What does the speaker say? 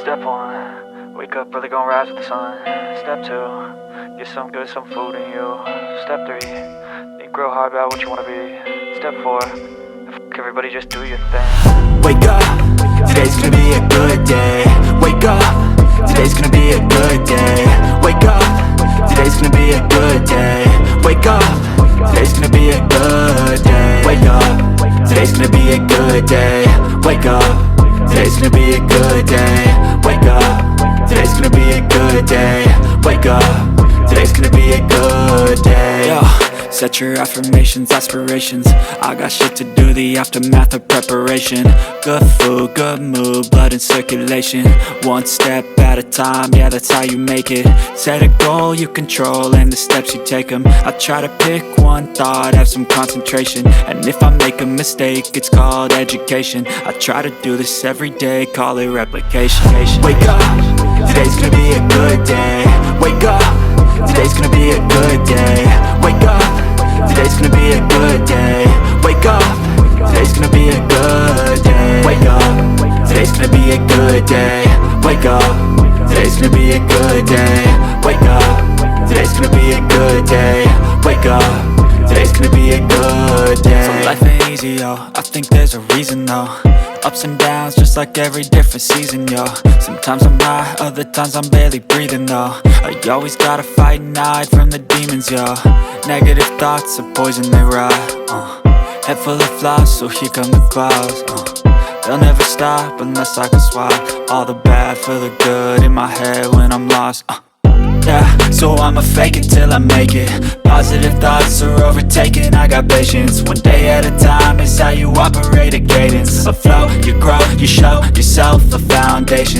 Step 1, wake up early, gon' rise with the sun. Step 2, get some good, some food in you. Step 3, think real hard about what you wanna be. Step 4, fuck everybody, just do your thing. Wake up, today's gonna be a good day. Wake up, today's gonna be a good day. Wake up, today's gonna be a good day. Wake up, today's gonna be a good day. Wake up, today's gonna be a good day. Wake up, today's gonna be a good day. Wake up, today's gonna be a good day. Wake up, today's gonna be a good day. Yo, set your affirmations, aspirations. I got shit to do, the aftermath of preparation. Good food, good mood, blood in circulation. One step at a time, yeah, that's how you make it. Set a goal you control and the steps you take them. I try to pick one thought, have some concentration. And if I make a mistake, it's called education. I try to do this every day, call it replication. Wake up, today's gonna be a good day. Wake up, today's gonna be a good day. Wake up, today's gonna be a good day. Wake up, today's gonna be a good day. Wake up, today's gonna be a good day. Wake up, today's gonna be a good day. Wake up, today's gonna be a good day. Wake up, today's gonna be a good day. So life ain't easy, yo, I think there's a reason though. Ups and downs, just like every different season, yo. Sometimes I'm high, other times I'm barely breathing, though. I always gotta fight and hide from the demons, yo. Negative thoughts are poison, they rot. Head full of flies, so here come the clouds. They'll never stop unless I can swap all the bad for the good in my head when I'm lost. Yeah, so I'ma fake it till I make it. Positive thoughts are overtaken, I got patience. One day at a time is how you operate a cadence. A flow, you grow, you show yourself a foundation.